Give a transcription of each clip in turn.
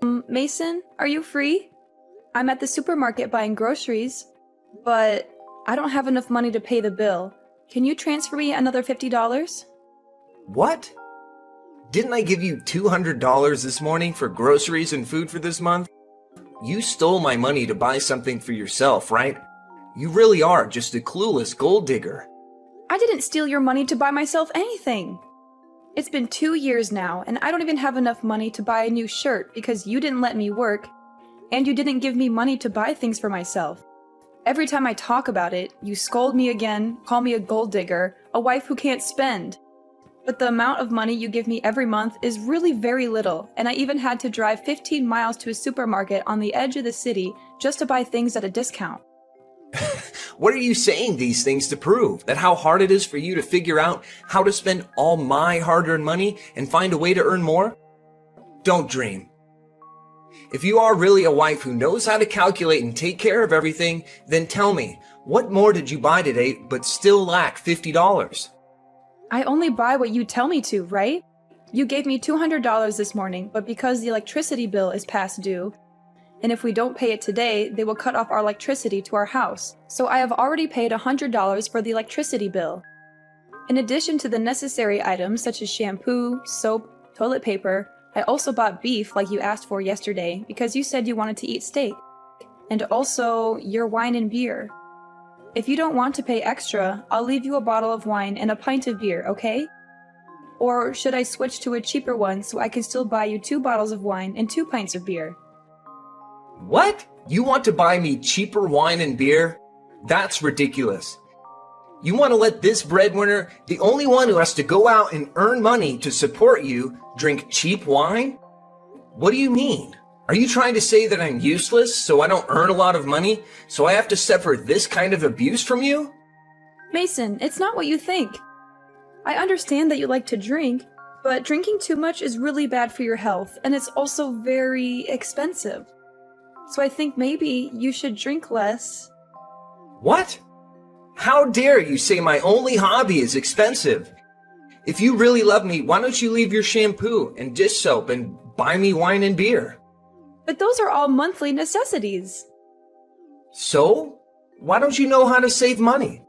Mason, are you free? I'm at the supermarket buying groceries, but I don't have enough money to pay the bill. Can you transfer me another $50? What? Didn't I give you $200 this morning for groceries and food for this month? You stole my money to buy something for yourself, right? You really are just a clueless gold digger. I didn't steal your money to buy myself anything. It's been 2 years now, and I don't even have enough money to buy a new shirt because you didn't let me work, and you didn't give me money to buy things for myself. Every time I talk about it, you scold me again, call me a gold digger, a wife who can't spend. But the amount of money you give me every month is really very little, and I even had to drive 15 miles to a supermarket on the edge of the city just to buy things at a discount. What are you saying these things to prove? That how hard it is for you to figure out how to spend all my hard-earned money and find a way to earn more? Don't dream. If you are really a wife who knows how to calculate and take care of everything, then tell me, what more did you buy today but still lack $50? I only buy what you tell me to, right? You gave me $200 this morning, but because the electricity bill is past due, and if we don't pay it today, they will cut off our electricity to our house. So I have already paid $100 for the electricity bill. In addition to the necessary items such as shampoo, soap, toilet paper, I also bought beef like you asked for yesterday because you said you wanted to eat steak. And also your wine and beer. If you don't want to pay extra, I'll leave you a bottle of wine and a pint of beer, okay? Or should I switch to a cheaper one so I can still buy you 2 bottles of wine and 2 pints of beer? What? You want to buy me cheaper wine and beer? That's ridiculous. You want to let this breadwinner, the only one who has to go out and earn money to support you, drink cheap wine? What do you mean? Are you trying to say that I'm useless, so I don't earn a lot of money, so I have to suffer this kind of abuse from you? Mason, it's not what you think. I understand that you like to drink, but drinking too much is really bad for your health, and it's also very expensive. So I think maybe you should drink less. What? How dare you say my only hobby is expensive? If you really love me, why don't you leave your shampoo and dish soap and buy me wine and beer? But those are all monthly necessities. So? Why don't you know how to save money?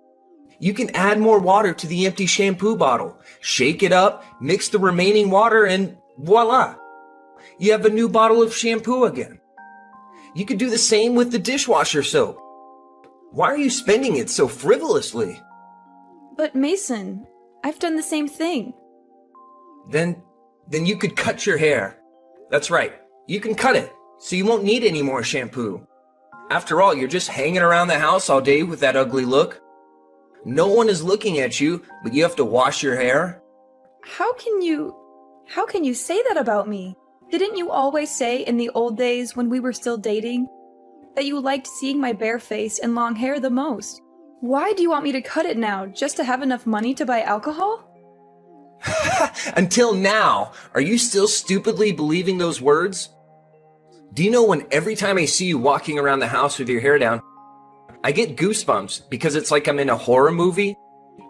You can add more water to the empty shampoo bottle, shake it up, mix the remaining water, and voila! You have a new bottle of shampoo again. You could do the same with the dishwasher soap. Why are you spending it so frivolously? But Mason, I've done the same thing. Then you could cut your hair. That's right, you can cut it, so you won't need any more shampoo. After all, you're just hanging around the house all day with that ugly look. No one is looking at you, but you have to wash your hair. How can you say that about me? Didn't you always say in the old days when we were still dating that you liked seeing my bare face and long hair the most? Why do you want me to cut it now, just to have enough money to buy alcohol? Until now, are you still stupidly believing those words? Do you know when every time I see you walking around the house with your hair down, I get goosebumps because it's like I'm in a horror movie?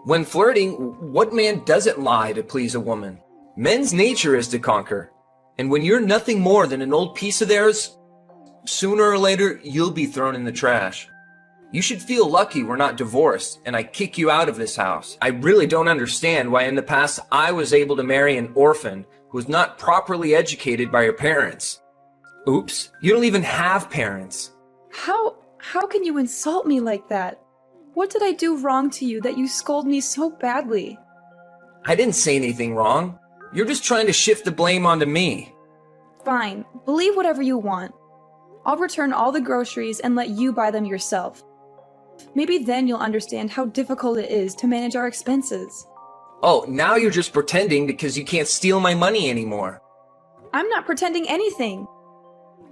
When flirting, what man doesn't lie to please a woman? Men's nature is to conquer. And when you're nothing more than an old piece of theirs, sooner or later, you'll be thrown in the trash. You should feel lucky we're not divorced and I kick you out of this house. I really don't understand why in the past I was able to marry an orphan who was not properly educated by her parents. Oops, you don't even have parents. How can you insult me like that? What did I do wrong to you that you scold me so badly? I didn't say anything wrong. You're just trying to shift the blame onto me. Fine, believe whatever you want. I'll return all the groceries and let you buy them yourself. Maybe then you'll understand how difficult it is to manage our expenses. Oh, now you're just pretending because you can't steal my money anymore. I'm not pretending anything.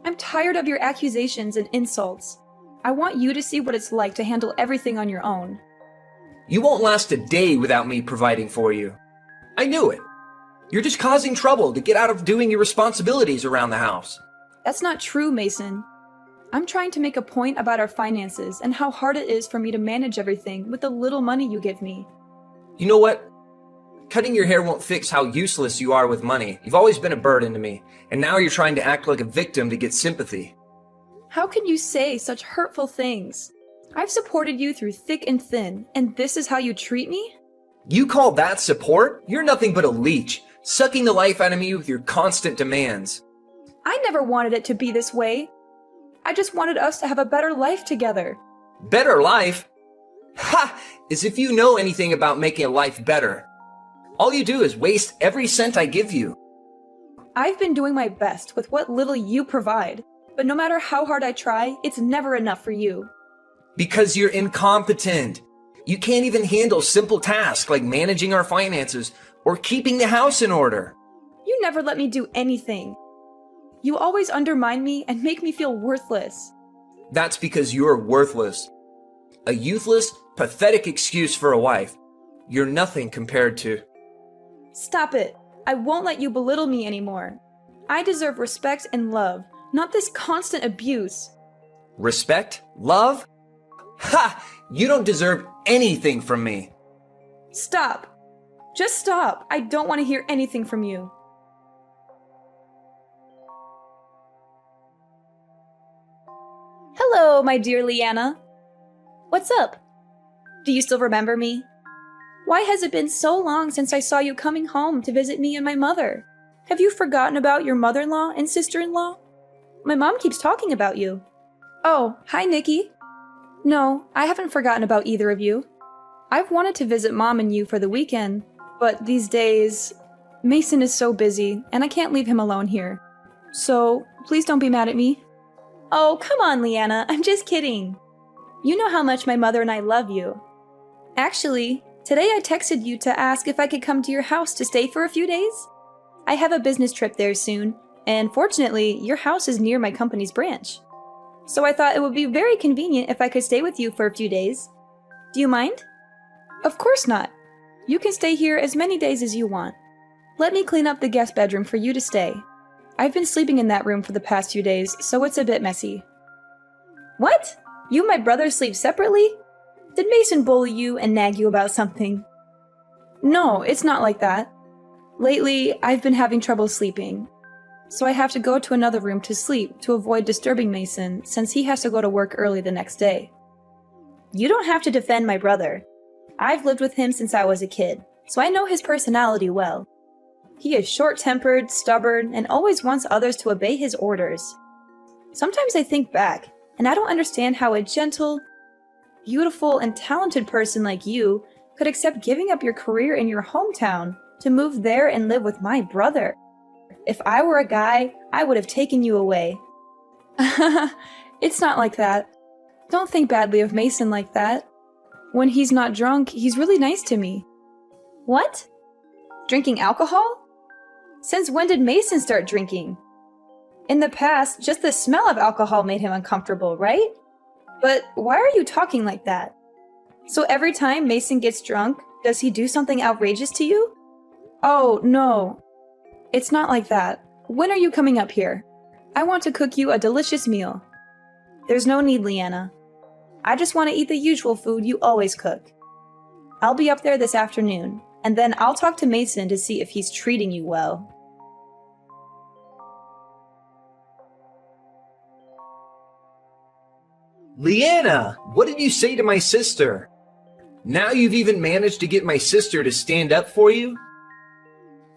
I'm tired of your accusations and insults. I want you to see what it's like to handle everything on your own. You won't last a day without me providing for you. I knew it. You're just causing trouble to get out of doing your responsibilities around the house. That's not true, Mason. I'm trying to make a point about our finances and how hard it is for me to manage everything with the little money you give me. You know what? Cutting your hair won't fix how useless you are with money. You've always been a burden to me, and now you're trying to act like a victim to get sympathy. How can you say such hurtful things? I've supported you through thick and thin, and this is how you treat me? You call that support? You're nothing but a leech, sucking the life out of me with your constant demands. I never wanted it to be this way. I just wanted us to have a better life together. Better life? Ha! As if you know anything about making a life better. All you do is waste every cent I give you. I've been doing my best with what little you provide, but no matter how hard I try, it's never enough for you. Because you're incompetent. You can't even handle simple tasks like managing our finances or keeping the house in order. You never let me do anything. You always undermine me and make me feel worthless. That's because you're worthless. A useless, pathetic excuse for a wife. You're nothing compared to... Stop it. I won't let you belittle me anymore. I deserve respect and love, not this constant abuse. Respect? Love? Ha! You don't deserve anything from me. Stop. Just stop. I don't want to hear anything from you. Hello, my dear Leanna. What's up? Do you still remember me? Why has it been so long since I saw you coming home to visit me and my mother? Have you forgotten about your mother-in-law and sister-in-law? My mom keeps talking about you. Oh, hi, Nikki. No, I haven't forgotten about either of you. I've wanted to visit Mom and you for the weekend, but these days, Mason is so busy, and I can't leave him alone here. So, please don't be mad at me. Oh, come on, Leanna, I'm just kidding. You know how much my mother and I love you. Actually, today I texted you to ask if I could come to your house to stay for a few days. I have a business trip there soon, and fortunately, your house is near my company's branch. So I thought it would be very convenient if I could stay with you for a few days. Do you mind? Of course not. You can stay here as many days as you want. Let me clean up the guest bedroom for you to stay. I've been sleeping in that room for the past few days, so it's a bit messy. What? You and my brother sleep separately? Did Mason bully you and nag you about something? No, it's not like that. Lately, I've been having trouble sleeping. So I have to go to another room to sleep to avoid disturbing Mason since he has to go to work early the next day. You don't have to defend my brother. I've lived with him since I was a kid, so I know his personality well. He is short-tempered, stubborn, and always wants others to obey his orders. Sometimes I think back, and I don't understand how a gentle, beautiful, and talented person like you could accept giving up your career in your hometown to move there and live with my brother. If I were a guy, I would have taken you away. It's not like that. Don't think badly of Mason like that. When he's not drunk, he's really nice to me. What? Drinking alcohol? Since when did Mason start drinking? In the past, just the smell of alcohol made him uncomfortable, right? But why are you talking like that? So every time Mason gets drunk, does he do something outrageous to you? Oh, no. It's not like that. When are you coming up here? I want to cook you a delicious meal. There's no need, Leanna. I just want to eat the usual food you always cook. I'll be up there this afternoon, and then I'll talk to Mason to see if he's treating you well. Leanna, what did you say to my sister? Now you've even managed to get my sister to stand up for you?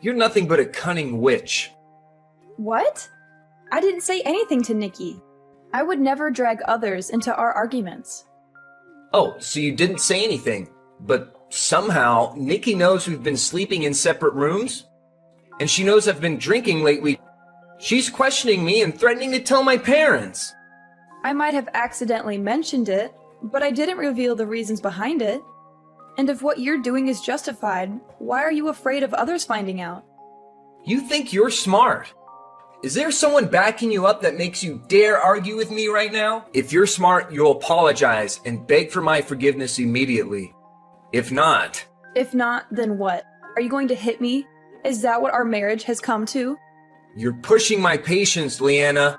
You're nothing but a cunning witch. What? I didn't say anything to Nikki. I would never drag others into our arguments. Oh, so you didn't say anything, but somehow Nikki knows we've been sleeping in separate rooms? And she knows I've been drinking lately. She's questioning me and threatening to tell my parents. I might have accidentally mentioned it, but I didn't reveal the reasons behind it. And if what you're doing is justified, why are you afraid of others finding out? You think you're smart. Is there someone backing you up that makes you dare argue with me right now? If you're smart, you'll apologize and beg for my forgiveness immediately. If not... If not, then what? Are you going to hit me? Is that what our marriage has come to? You're pushing my patience, Leanna.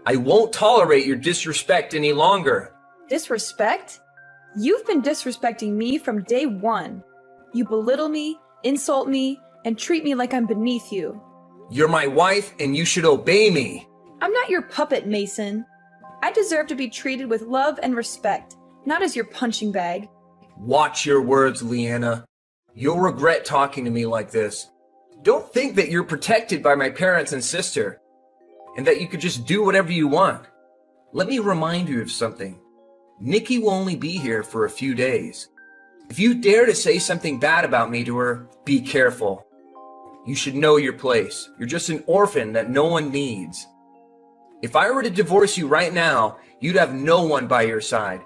I won't tolerate your disrespect any longer. Disrespect? You've been disrespecting me from day one. You belittle me, insult me, and treat me like I'm beneath you. You're my wife and you should obey me. I'm not your puppet, Mason. I deserve to be treated with love and respect, not as your punching bag. Watch your words, Leanna. You'll regret talking to me like this. Don't think that you're protected by my parents and sister, and that you could just do whatever you want. Let me remind you of something. Nikki will only be here for a few days. If you dare to say something bad about me to her, be careful. You should know your place. You're just an orphan that no one needs. If I were to divorce you right now, you'd have no one by your side,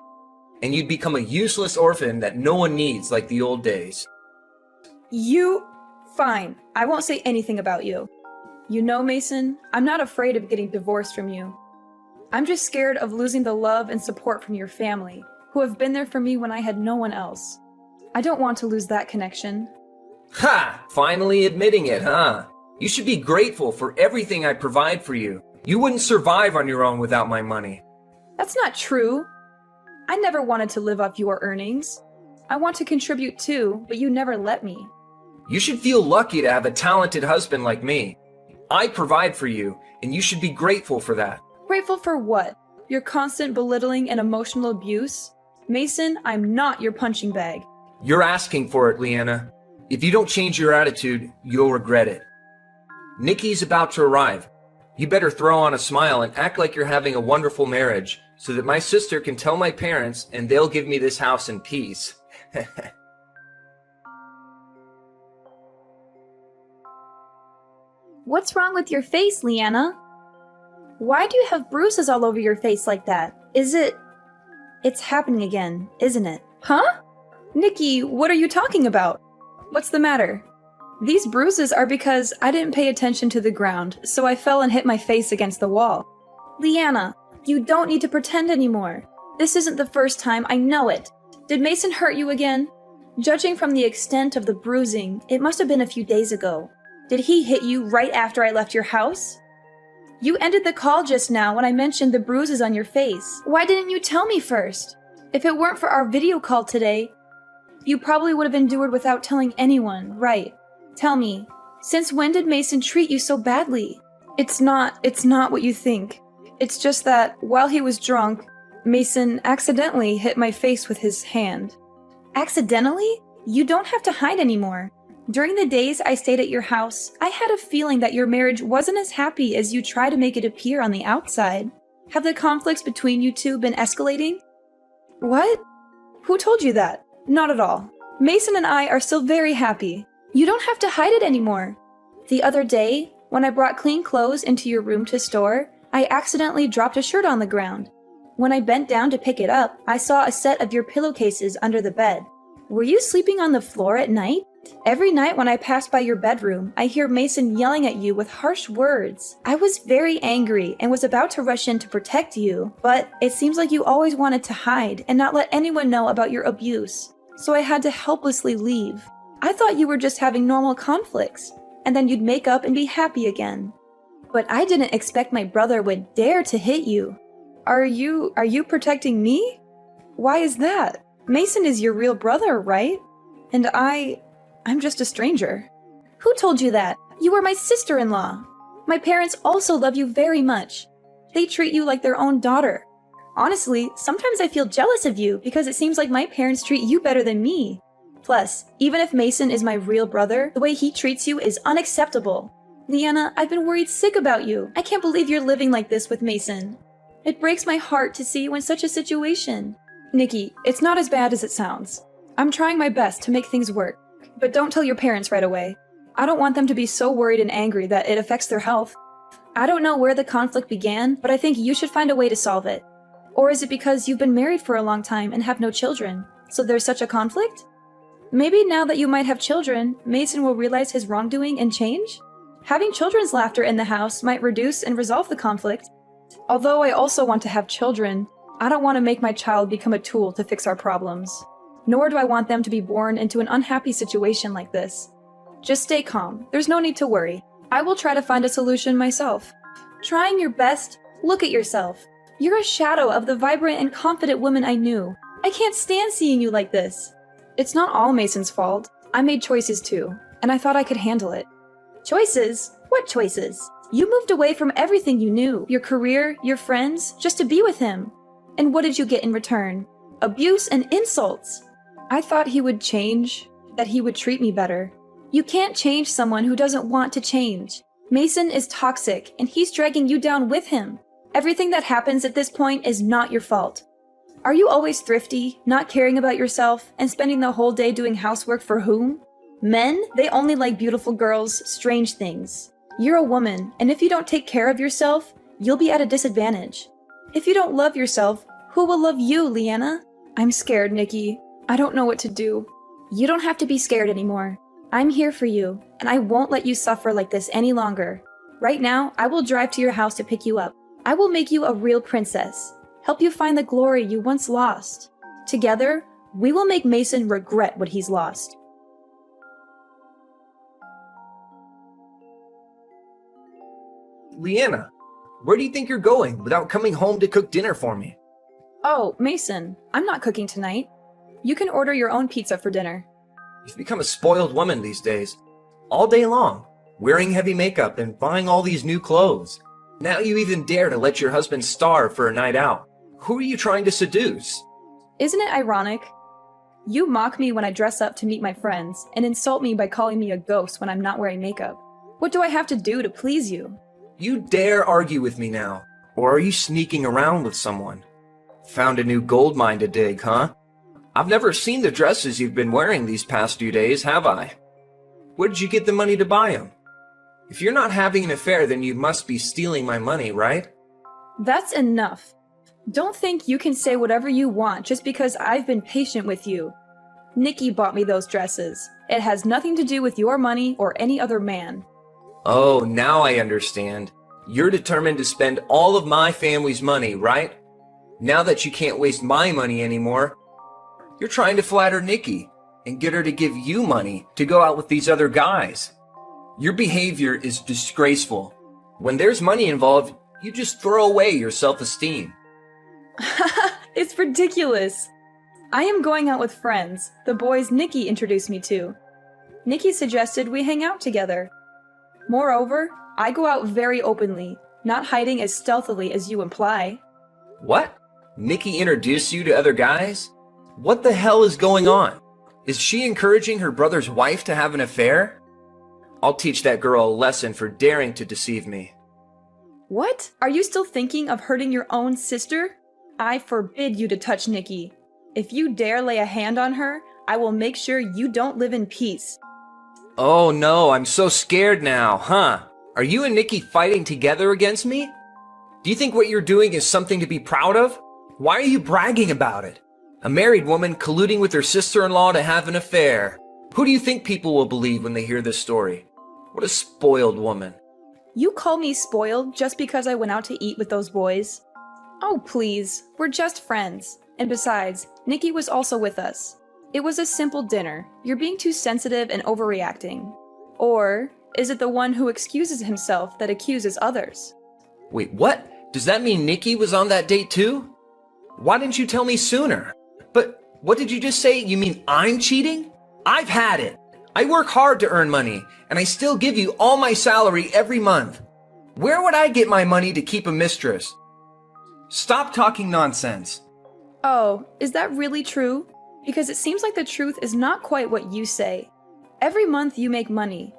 and you'd become a useless orphan that no one needs like the old days. Fine. I won't say anything about you. You know, Mason, I'm not afraid of getting divorced from you. I'm just scared of losing the love and support from your family, who have been there for me when I had no one else. I don't want to lose that connection. Ha! Finally admitting it, huh? You should be grateful for everything I provide for you. You wouldn't survive on your own without my money. That's not true. I never wanted to live off your earnings. I want to contribute too, but you never let me. You should feel lucky to have a talented husband like me. I provide for you, and you should be grateful for that. Grateful for what? Your constant belittling and emotional abuse? Mason, I'm not your punching bag. You're asking for it, Leanna. If you don't change your attitude, you'll regret it. Nikki's about to arrive. You better throw on a smile and act like you're having a wonderful marriage, so that my sister can tell my parents and they'll give me this house in peace. What's wrong with your face, Leanna? Why do you have bruises all over your face like that? It's happening again, isn't it? Huh? Nikki, what are you talking about? What's the matter? These bruises are because I didn't pay attention to the ground, so I fell and hit my face against the wall. Leanna, you don't need to pretend anymore. This isn't the first time, I know it. Did Mason hurt you again? Judging from the extent of the bruising, it must have been a few days ago. Did he hit you right after I left your house? You ended the call just now when I mentioned the bruises on your face. Why didn't you tell me first? If it weren't for our video call today, you probably would have endured without telling anyone, right? Tell me, since when did Mason treat you so badly? It's not what you think. It's just that, while he was drunk, Mason accidentally hit my face with his hand. Accidentally? You don't have to hide anymore. During the days I stayed at your house, I had a feeling that your marriage wasn't as happy as you try to make it appear on the outside. Have the conflicts between you two been escalating? What? Who told you that? Not at all. Mason and I are still very happy. You don't have to hide it anymore. The other day, when I brought clean clothes into your room to store, I accidentally dropped a shirt on the ground. When I bent down to pick it up, I saw a set of your pillowcases under the bed. Were you sleeping on the floor at night? Every night when I pass by your bedroom, I hear Mason yelling at you with harsh words. I was very angry and was about to rush in to protect you, but it seems like you always wanted to hide and not let anyone know about your abuse. So I had to helplessly leave. I thought you were just having normal conflicts, and then you'd make up and be happy again. But I didn't expect my brother would dare to hit you. Are you protecting me? Why is that? Mason is your real brother, right? And I'm just a stranger. Who told you that? You are my sister-in-law. My parents also love you very much. They treat you like their own daughter. Honestly, sometimes I feel jealous of you because it seems like my parents treat you better than me. Plus, even if Mason is my real brother, the way he treats you is unacceptable. Leanna, I've been worried sick about you. I can't believe you're living like this with Mason. It breaks my heart to see you in such a situation. Nikki, it's not as bad as it sounds. I'm trying my best to make things work. But don't tell your parents right away. I don't want them to be so worried and angry that it affects their health. I don't know where the conflict began, but I think you should find a way to solve it. Or is it because you've been married for a long time and have no children, so there's such a conflict? Maybe now that you might have children, Mason will realize his wrongdoing and change? Having children's laughter in the house might reduce and resolve the conflict. Although I also want to have children, I don't want to make my child become a tool to fix our problems. Nor do I want them to be born into an unhappy situation like this. Just stay calm. There's no need to worry. I will try to find a solution myself. Trying your best? Look at yourself. You're a shadow of the vibrant and confident woman I knew. I can't stand seeing you like this. It's not all Mason's fault. I made choices too. and I thought I could handle it. Choices? What choices? You moved away from everything you knew, your career, your friends, just to be with him. And what did you get in return? Abuse and insults. I thought he would change, that he would treat me better. You can't change someone who doesn't want to change. Mason is toxic, and he's dragging you down with him. Everything that happens at this point is not your fault. Are you always thrifty, not caring about yourself, and spending the whole day doing housework for whom? Men, they only like beautiful girls, strange things. You're a woman, and if you don't take care of yourself, you'll be at a disadvantage. If you don't love yourself, who will love you, Leanna? I'm scared, Nikki. I don't know what to do. You don't have to be scared anymore. I'm here for you, and I won't let you suffer like this any longer. Right now, I will drive to your house to pick you up. I will make you a real princess, help you find the glory you once lost. Together, we will make Mason regret what he's lost. Leanna, where do you think you're going without coming home to cook dinner for me? Oh, Mason, I'm not cooking tonight. You can order your own pizza for dinner. You've become a spoiled woman these days. All day long, wearing heavy makeup and buying all these new clothes. Now you even dare to let your husband starve for a night out. Who are you trying to seduce? Isn't it ironic? You mock me when I dress up to meet my friends and insult me by calling me a ghost when I'm not wearing makeup. What do I have to do to please you? You dare argue with me now? Or are you sneaking around with someone? Found a new gold mine to dig, huh? I've never seen the dresses you've been wearing these past few days, have I? Where did you get the money to buy them? If you're not having an affair, then you must be stealing my money, right? That's enough. Don't think you can say whatever you want just because I've been patient with you. Nikki bought me those dresses. It has nothing to do with your money or any other man. Oh, now I understand. You're determined to spend all of my family's money, right? Now that you can't waste my money anymore, you're trying to flatter Nikki and get her to give you money to go out with these other guys. Your behavior is disgraceful. When there's money involved, you just throw away your self-esteem. It's ridiculous. I am going out with friends, the boys Nikki introduced me to. Nikki suggested we hang out together. Moreover, I go out very openly, not hiding as stealthily as you imply. What? Nikki introduced you to other guys? What the hell is going on? Is she encouraging her brother's wife to have an affair? I'll teach that girl a lesson for daring to deceive me. What? Are you still thinking of hurting your own sister? I forbid you to touch Nikki. If you dare lay a hand on her, I will make sure you don't live in peace. Oh no, I'm so scared now, huh? Are you and Nikki fighting together against me? Do you think what you're doing is something to be proud of? Why are you bragging about it? A married woman colluding with her sister-in-law to have an affair. Who do you think people will believe when they hear this story? What a spoiled woman. You call me spoiled just because I went out to eat with those boys? Oh, please, we're just friends. And besides, Nikki was also with us. It was a simple dinner. You're being too sensitive and overreacting. Or is it the one who excuses himself that accuses others? Wait, what? Does that mean Nikki was on that date too? Why didn't you tell me sooner? But what did you just say? You mean I'm cheating? I've had it. I work hard to earn money, and I still give you all my salary every month. Where would I get my money to keep a mistress? Stop talking nonsense. Oh, is that really true? Because it seems like the truth is not quite what you say. Every month you make money,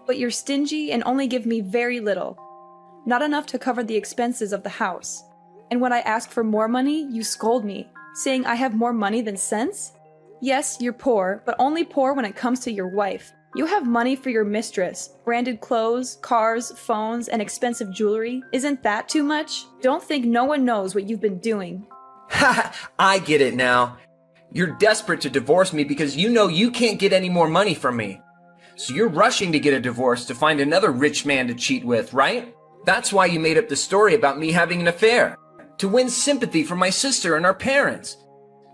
but you're stingy and only give me very little. Not enough to cover the expenses of the house. And when I ask for more money, you scold me, saying I have more money than sense? Yes, you're poor, but only poor when it comes to your wife. You have money for your mistress, branded clothes, cars, phones, and expensive jewelry. Isn't that too much? Don't think no one knows what you've been doing. Ha! I get it now. You're desperate to divorce me because you know you can't get any more money from me. So you're rushing to get a divorce to find another rich man to cheat with, right? That's why you made up the story about me having an affair. To win sympathy from my sister and our parents.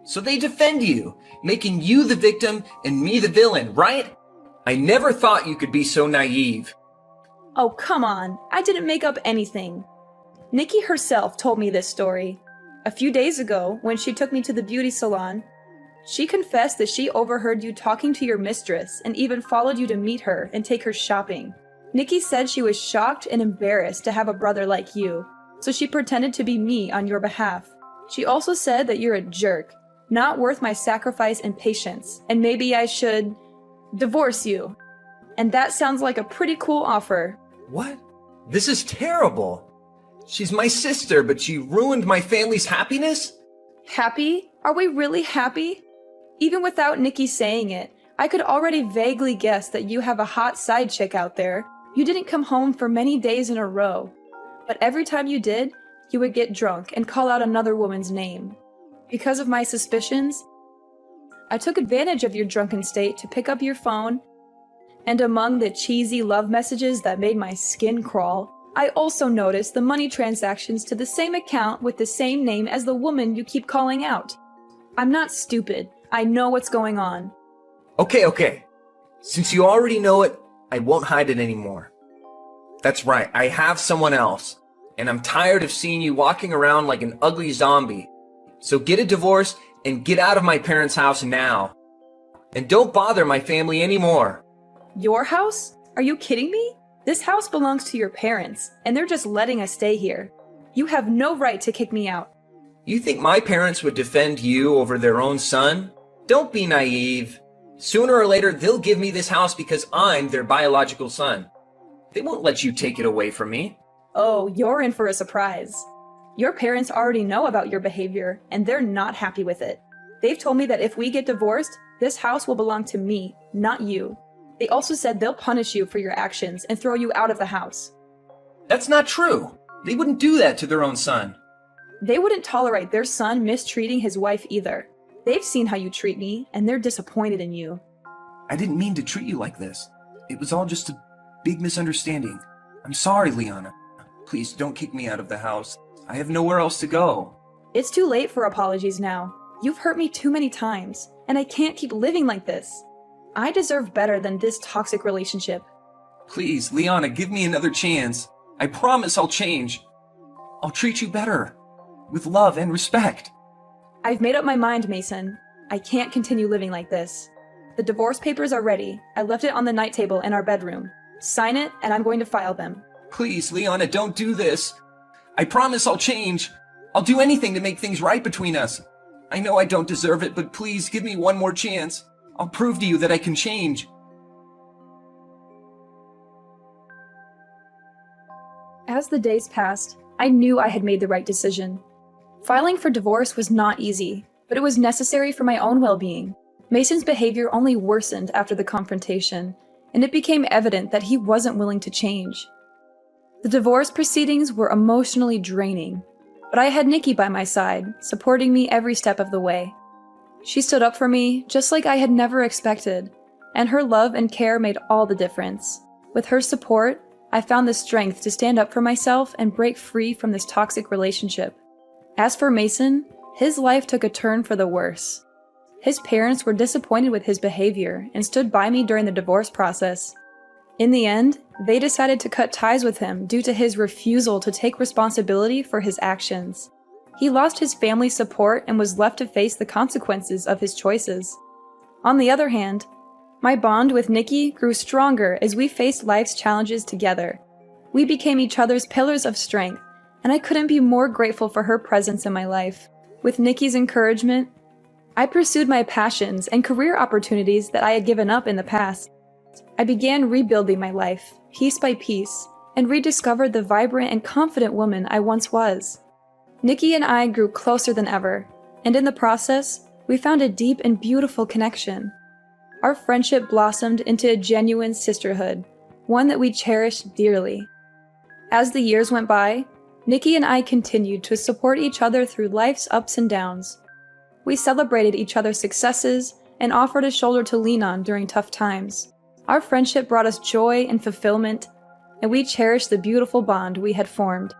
So they defend you, making you the victim and me the villain, right? I never thought you could be so naive. Oh, come on. I didn't make up anything. Nikki herself told me this story. A few days ago, when she took me to the beauty salon, She confessed that she overheard you talking to your mistress and even followed you to meet her and take her shopping. Nikki said she was shocked and embarrassed to have a brother like you, so she pretended to be me on your behalf. She also said that you're a jerk, not worth my sacrifice and patience, and maybe I should divorce you. And that sounds like a pretty cool offer. What? This is terrible. She's my sister, but she ruined my family's happiness? Happy? Are we really happy? Even without Nikki saying it, I could already vaguely guess that you have a hot side chick out there. You didn't come home for many days in a row. But every time you did, you would get drunk and call out another woman's name. Because of my suspicions, I took advantage of your drunken state to pick up your phone, and among the cheesy love messages that made my skin crawl, I also noticed the money transactions to the same account with the same name as the woman you keep calling out. I'm not stupid. I know what's going on. Okay. Since you already know it, I won't hide it anymore. That's right, I have someone else, and I'm tired of seeing you walking around like an ugly zombie. So get a divorce and get out of my parents' house now. And don't bother my family anymore. Your house? Are you kidding me? This house belongs to your parents, and they're just letting us stay here. You have no right to kick me out. You think my parents would defend you over their own son? Don't be naive. Sooner or later, they'll give me this house because I'm their biological son. They won't let you take it away from me. Oh, you're in for a surprise. Your parents already know about your behavior, and they're not happy with it. They've told me that if we get divorced, this house will belong to me, not you. They also said they'll punish you for your actions and throw you out of the house. That's not true. They wouldn't do that to their own son. They wouldn't tolerate their son mistreating his wife either. They've seen how you treat me, and they're disappointed in you. I didn't mean to treat you like this. It was all just a big misunderstanding. I'm sorry, Liana. Please don't kick me out of the house. I have nowhere else to go. It's too late for apologies now. You've hurt me too many times, and I can't keep living like this. I deserve better than this toxic relationship. Please, Liana, give me another chance. I promise I'll change. I'll treat you better. With love and respect. I've made up my mind, Mason. I can't continue living like this. The divorce papers are ready. I left it on the night table in our bedroom. Sign it, and I'm going to file them. Please, Liana, don't do this. I promise I'll change. I'll do anything to make things right between us. I know I don't deserve it, but please give me one more chance. I'll prove to you that I can change. As the days passed, I knew I had made the right decision. Filing for divorce was not easy, but it was necessary for my own well-being. Mason's behavior only worsened after the confrontation, and it became evident that he wasn't willing to change. The divorce proceedings were emotionally draining, but I had Nikki by my side, supporting me every step of the way. She stood up for me just like I had never expected, and her love and care made all the difference. With her support, I found the strength to stand up for myself and break free from this toxic relationship. As for Mason, his life took a turn for the worse. His parents were disappointed with his behavior and stood by me during the divorce process. In the end, they decided to cut ties with him due to his refusal to take responsibility for his actions. He lost his family's support and was left to face the consequences of his choices. On the other hand, my bond with Nikki grew stronger as we faced life's challenges together. We became each other's pillars of strength, and I couldn't be more grateful for her presence in my life. With Nikki's encouragement, I pursued my passions and career opportunities that I had given up in the past. I began rebuilding my life, piece by piece, and rediscovered the vibrant and confident woman I once was. Nikki and I grew closer than ever, and in the process, we found a deep and beautiful connection. Our friendship blossomed into a genuine sisterhood, one that we cherished dearly. As the years went by, Nikki and I continued to support each other through life's ups and downs. We celebrated each other's successes and offered a shoulder to lean on during tough times. Our friendship brought us joy and fulfillment, and we cherished the beautiful bond we had formed.